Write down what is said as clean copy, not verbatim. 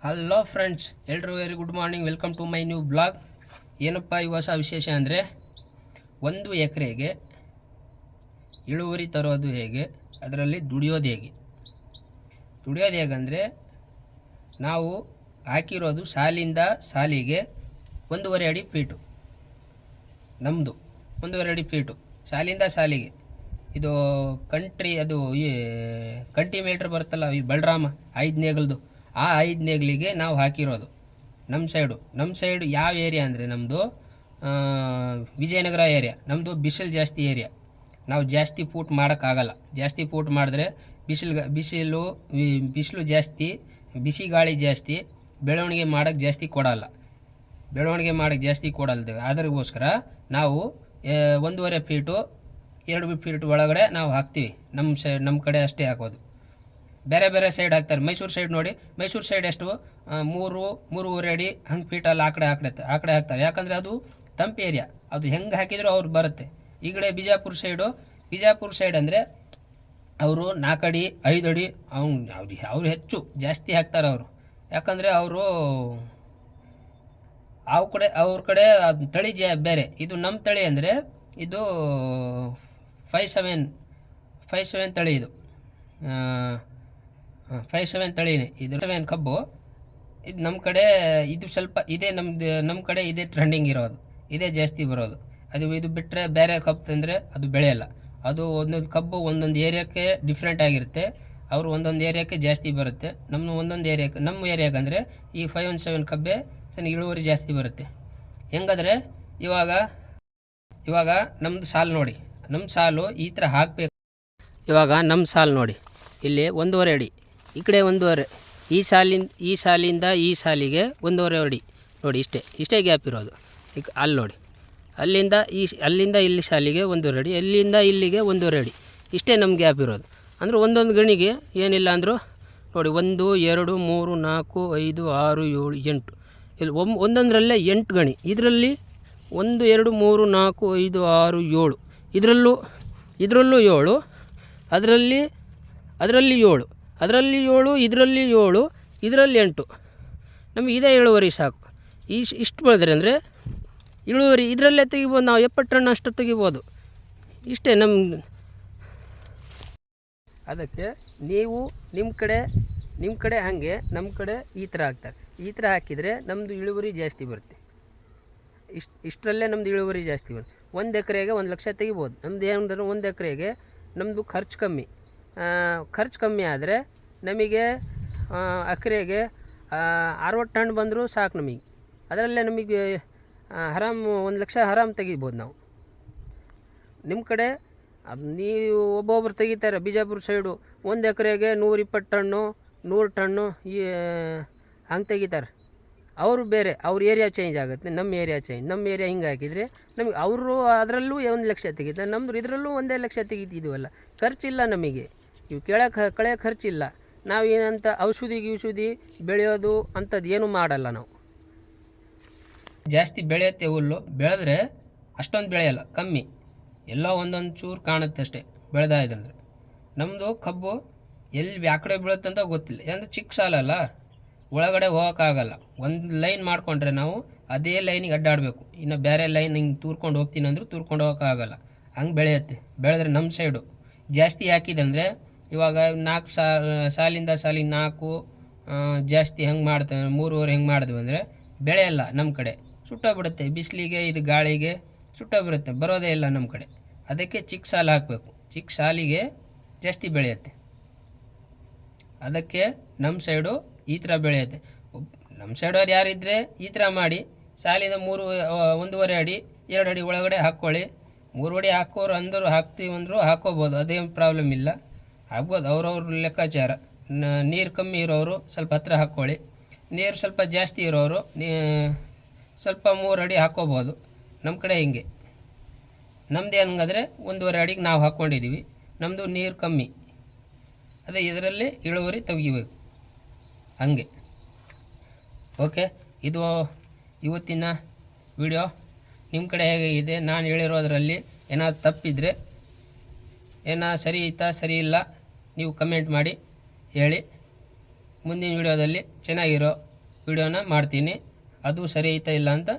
Hello friends, ಎಲ್ಲರೂ very good morning. Welcome to my new blog. ಏನಪ್ಪ ಈ ಹೊಸ ವಿಶೇಷ ಅಂದರೆ, 1 ಎಕರೆಗೆ ಇಳುವರಿ ತರೋದು ಹೇಗೆ, ಅದರಲ್ಲಿ ದುಡಿಯೋದು ಹೇಗಂದರೆ, ನಾವು ಹಾಕಿರೋದು ಸಾಲಿಂದ ಸಾಲಿಗೆ 1.5 ಅಡಿ ಫೀಟು. ನಮ್ಮದು 1.5 ಅಡಿ ಫೀಟು ಸಾಲಿಂದ ಸಾಲಿಗೆ. ಇದು ಅದು ಈ ಕಂಟಿಮೀಟ್ರ್ ಬರುತ್ತಲ್ಲ, ಈ ಬಲರಾಮ 5 ನೇಗಲ್ದು, ಆ 5 ನೇಗಲಿಗೆ ನಾವು ಹಾಕಿರೋದು. ನಮ್ಮ ಸೈಡು ಯಾವ ಏರಿಯಾ ಅಂದರೆ, ನಮ್ಮದು ವಿಜಯನಗರ ಏರಿಯಾ. ನಮ್ಮದು ಬಿಸಿಲು ಜಾಸ್ತಿ ಏರಿಯಾ. ನಾವು ಜಾಸ್ತಿ ಫೂಟ್ ಮಾಡೋಕ್ಕಾಗಲ್ಲ. ಜಾಸ್ತಿ ಫೂಟ್ ಮಾಡಿದ್ರೆ ಬಿಸಿಲು ಜಾಸ್ತಿ, ಬಿಸಿ ಗಾಳಿ ಜಾಸ್ತಿ, ಬೆಳವಣಿಗೆ ಮಾಡೋಕ್ಕೆ ಜಾಸ್ತಿ ಕೊಡಲ್ಲ. ಅದಕ್ಕೋಸ್ಕರ ನಾವು 1.5 ಫೀಟು 2 ಫೀಟ್ ಒಳಗಡೆ ನಾವು ಹಾಕ್ತೀವಿ. ನಮ್ಮ ಕಡೆ ಅಷ್ಟೇ ಹಾಕೋದು. ಬೇರೆ ಸೈಡ್ ಹಾಕ್ತಾರೆ. ಮೈಸೂರು ಸೈಡ್ ನೋಡಿ, ಮೈಸೂರು ಸೈಡ್ ಎಷ್ಟು 3.5 ಅಡಿ ಹಂಗೆ ಫೀಟಲ್ಲಿ ಆ ಕಡೆ ಹಾಕ್ತಾರೆ. ಯಾಕಂದರೆ ಅದು ತಂಪು ಏರಿಯಾ. ಅದು ಹೆಂಗೆ ಹಾಕಿದರೂ ಅವ್ರು ಬರುತ್ತೆ. ಈ ಕಡೆ ಬಿಜಾಪುರ ಸೈಡ್ ಅಂದರೆ ಅವರು 4 ಅಡಿ 5 ಅಡಿ ಅವ್ರು ಹೆಚ್ಚು ಜಾಸ್ತಿ ಹಾಕ್ತಾರೆ ಅವರು. ಯಾಕಂದರೆ ಅವ್ರ ಕಡೆ ಅದು ತಳಿ ಬೇರೆ. ಇದು ನಮ್ಮ ತಳಿ ಅಂದರೆ ಇದು 57 ತಳಿ. ಇದು 57 ತಳಿನೇ. ಇದು 7 ಕಬ್ಬು. ಇದು ನಮ್ಮ ಕಡೆ ಇದು ಸ್ವಲ್ಪ ಇದೇ ನಮ್ಮ ಕಡೆ ಇದೇ ಟ್ರೆಂಡಿಂಗ್ ಇರೋದು, ಇದೇ ಜಾಸ್ತಿ ಬರೋದು. ಇದು ಬಿಟ್ಟರೆ ಬೇರೆ ಕಬ್ಬು ತಂದರೆ ಅದು ಬೆಳೆಯಲ್ಲ. ಅದು ಒಂದೊಂದು ಕಬ್ಬು ಒಂದೊಂದು ಏರಿಯಾಕ್ಕೆ ಡಿಫ್ರೆಂಟ್ ಆಗಿರುತ್ತೆ. ಅವರು ಒಂದೊಂದು ಏರಿಯಾಕ್ಕೆ ಜಾಸ್ತಿ ಬರುತ್ತೆ. ನಮ್ಮ ಏರಿಯಾಗೆ ಅಂದರೆ ಈ 57 ಕಬ್ಬೆ ಇಳುವರಿ ಜಾಸ್ತಿ ಬರುತ್ತೆ. ಹೆಂಗಂದರೆ ಇವಾಗ ನಮ್ಮದು ಸಾಲು ನೋಡಿ, ನಮ್ಮ ಸಾಲು ಈ ಥರ ಹಾಕಬೇಕು. ಇವಾಗ ನಮ್ಮ ಸಾಲು ನೋಡಿ, ಇಲ್ಲಿ 1.5 ಅಡಿ, ಈ ಕಡೆ 1.5, ಈ ಸಾಲಿಂದ ಈ ಸಾಲಿಗೆ 1.5 ಅಡಿ ನೋಡಿ. ಇಷ್ಟೇ ಗ್ಯಾಪ್ ಇರೋದು. ಈಗ ಅಲ್ಲಿ ನೋಡಿ, ಅಲ್ಲಿಂದ ಇಲ್ಲಿ ಸಾಲಿಗೆ 1.5 ಅಡಿ, ಅಲ್ಲಿಂದ ಇಲ್ಲಿಗೆ 1.5 ಅಡಿ. ಇಷ್ಟೇ ನಮ್ಮ ಗ್ಯಾಪ್ ಇರೋದು. ಅಂದರೆ ಒಂದೊಂದು ಗಣಿಗೆ ಏನಿಲ್ಲ ಅಂದರೂ ನೋಡಿ, 1 2 3 4 5 6 7 8, ಇಲ್ಲಿ ಒಂದೊಂದರಲ್ಲೇ 8 ಗಣಿ. ಇದರಲ್ಲಿ 1 2 3 4 5 6 7, ಇದರಲ್ಲೂ 7, ಅದರಲ್ಲಿ 7, ಇದರಲ್ಲಿ 7, ಇದರಲ್ಲಿ 8. ನಮಗೆ ಇದೇ ಇಳುವರಿ ಸಾಕು. ಇಷ್ಟು ಬೆಳೆದ್ರೆ ಅಂದರೆ ಇಳುವರಿ ಇದರಲ್ಲೇ ತೆಗಿಬೋದು. ನಾವು 70 ಟನ್ ಅಷ್ಟು ತೆಗಿಬೋದು. ಇಷ್ಟೇ ಅದಕ್ಕೆ ನೀವು ನಿಮ್ಮ ಕಡೆ ಹಾಗೆ, ನಮ್ಮ ಕಡೆ ಈ ಥರ ಹಾಕ್ತಾರೆ. ಈ ಥರ ಹಾಕಿದರೆ ನಮ್ಮದು ಇಳುವರಿ ಜಾಸ್ತಿ ಬರುತ್ತೆ. ಇಷ್ಟರಲ್ಲೇ ನಮ್ಮದು ಇಳುವರಿ ಜಾಸ್ತಿ ಬರುತ್ತೆ. 1 ಎಕರೆಗೆ 1 ಲಕ್ಷ ತೆಗಿಬೋದು. ನಮ್ಮದು ಏನಂದ್ರೆ 1 ಎಕರೆಗೆ ನಮ್ಮದು ಖರ್ಚು ಕಮ್ಮಿ ಆದರೆ ನಮಗೆ ಎಕರೆಗೆ 60 ಟನ್ ಬಂದರೂ ಸಾಕು ನಮಗೆ. ಅದರಲ್ಲೇ ನಮಗೆ ಆರಾಮ್ 1 ಲಕ್ಷ ಆರಾಮ್ ತೆಗಿಬೋದು ನಾವು. ನಿಮ್ಮ ಕಡೆ ನೀವು ಒಬ್ಬೊಬ್ರು ತೆಗಿತಾರೆ. ಬಿಜಾಪುರ ಸೈಡು 1 ಎಕರೆಗೆ 120 ಟನ್ನು 100 ಟನ್ನು ಹಂಗೆ ತೆಗಿತಾರೆ. ಅವರು ಬೇರೆ, ಅವ್ರ ಏರಿಯಾ ಚೇಂಜ್ ಆಗುತ್ತೆ. ನಮ್ಮ ಏರಿಯಾ ಹಿಂಗೆ ಹಾಕಿದರೆ ನಮಗೆ ಅವರು ಅದರಲ್ಲೂ 1 ಲಕ್ಷ ತೆಗಿತಾರೆ. ನಮ್ಮದು ಇದರಲ್ಲೂ 1 ಲಕ್ಷ ತೆಗಿತಿದ್ದೀವಲ್ಲ. ಖರ್ಚಿಲ್ಲ ನಮಗೆ. ಇವು ಕಳೆ ಖರ್ಚಿಲ್ಲ. ನಾವು ಏನಂತ ಔಷಧಿ ಬೆಳೆಯೋದು ಅಂಥದ್ದು ಏನೂ ಮಾಡಲ್ಲ ನಾವು. ಜಾಸ್ತಿ ಬೆಳೆಯುತ್ತೆ ಹುಲ್ಲು. ಬೆಳೆದ್ರೆ ಅಷ್ಟೊಂದು ಬೆಳೆಯಲ್ಲ, ಕಮ್ಮಿ. ಎಲ್ಲೋ ಒಂದೊಂದು ಚೂರು ಕಾಣುತ್ತೆ ಅಷ್ಟೇ ಬೆಳೆದಾಯ್ತಂದ್ರೆ. ನಮ್ಮದು ಕಬ್ಬು ಎಲ್ಲಿ ಆ ಕಡೆ ಬೀಳುತ್ತಂತ ಗೊತ್ತಿಲ್ಲ. ಅಂದರೆ ಚಿಕ್ಕ ಸಾಲಲ್ಲ, ಒಳಗಡೆ ಹೋಗೋಕ್ಕಾಗಲ್ಲ. ಒಂದು ಲೈನ್ ಮಾಡಿಕೊಂಡ್ರೆ ನಾವು ಅದೇ ಲೈನಿಗೆ ಅಡ್ಡಾಡಬೇಕು. ಇನ್ನು ಬೇರೆ ಲೈನ್ ಹಿಂಗೆ ತೂರ್ಕೊಂಡು ಹೋಗ್ತೀನಿ ಅಂದರೂ ತೂರ್ಕೊಂಡು ಹೋಗೋಕ್ಕಾಗಲ್ಲ. ಹಂಗೆ ಬೆಳೆದ್ರೆ ನಮ್ಮ ಸೈಡು ಜಾಸ್ತಿ ಹಾಕಿದಂದರೆ, ಇವಾಗ 4 ಸಾಲಿಂದ ಸಾಲಿಗೆ 4 ಜಾಸ್ತಿ ಹೆಂಗೆ ಮಾಡ್ತೇವೆ, 3.5 ಹೆಂಗೆ ಮಾಡಿದ್ವಿ ಅಂದರೆ ಬೆಳೆಯಲ್ಲ. ನಮ್ಮ ಕಡೆ ಸುಟ್ಟೋಗ್ಬಿಡುತ್ತೆ. ಬಿಸಿಲಿಗೆ ಇದು ಗಾಳಿಗೆ ಸುಟ್ಟೋಗ್ಬಿಡುತ್ತೆ, ಬರೋದೇ ಇಲ್ಲ ನಮ್ಮ ಕಡೆ. ಅದಕ್ಕೆ ಚಿಕ್ಕ ಸಾಲು ಹಾಕಬೇಕು. ಚಿಕ್ಕ ಸಾಲಿಗೆ ಜಾಸ್ತಿ ಬೆಳೆಯುತ್ತೆ. ಅದಕ್ಕೆ ನಮ್ಮ ಸೈಡು ಈ ಥರ ಬೆಳೆಯುತ್ತೆ. ನಮ್ಮ ಸೈಡವ್ರು ಯಾರಿದ್ದರೆ ಈ ಥರ ಮಾಡಿ ಸಾಲಿಂದ 1.5 ಅಡಿ 2 ಅಡಿ ಒಳಗಡೆ ಹಾಕ್ಕೊಳ್ಳಿ. 3 ಅಡಿ ಹಾಕ್ತೀವಿ ಅಂದರೂ ಹಾಕ್ಕೋಬೋದು. ಅದೇನು ಪ್ರಾಬ್ಲಮ್ ಇಲ್ಲ, ಆಗ್ಬೋದು. ಅವ್ರವ್ರ ಲೆಕ್ಕಾಚಾರ. ನೀರು ಕಮ್ಮಿ ಇರೋರು ಸ್ವಲ್ಪ ಹತ್ತಿರ ಹಾಕ್ಕೊಳ್ಳಿ. ನೀರು ಸ್ವಲ್ಪ ಜಾಸ್ತಿ ಇರೋರು ಸ್ವಲ್ಪ 3 ಅಡಿ ಹಾಕ್ಕೋಬೋದು. ನಮ್ಮ ಕಡೆ ಹಿಂಗೆ. ನಮ್ಮದು ಹೆಂಗಂದರೆ 1.5 ಅಡಿಗೆ ನಾವು ಹಾಕ್ಕೊಂಡಿದ್ದೀವಿ. ನಮ್ಮದು ನೀರು ಕಮ್ಮಿ, ಅದೇ ಇದರಲ್ಲಿ ಇಳುವರಿ ತೆಗಿಬೇಕು ಹಂಗೆ. ಓಕೆ, ಇದು ಇವತ್ತಿನ ವಿಡಿಯೋ. ನಿಮ್ಮ ಕಡೆ ಹೇಗಿದೆ, ನಾನು ಹೇಳಿರೋದ್ರಲ್ಲಿ ಏನಾದ್ರು ತಪ್ಪಿದರೆ, ಸರಿ ಇತ್ತಾ ಸರಿ ಇಲ್ಲ, ನೀವು ಕಮೆಂಟ್ ಮಾಡಿ ಹೇಳಿ. ಮುಂದಿನ ವಿಡಿಯೋದಲ್ಲಿ ಚೆನ್ನಾಗಿರೋ ವಿಡಿಯೋನ ಮಾಡ್ತೀನಿ. ಅದು ಸರಿ ಐತಾ ಇಲ್ಲ ಅಂತ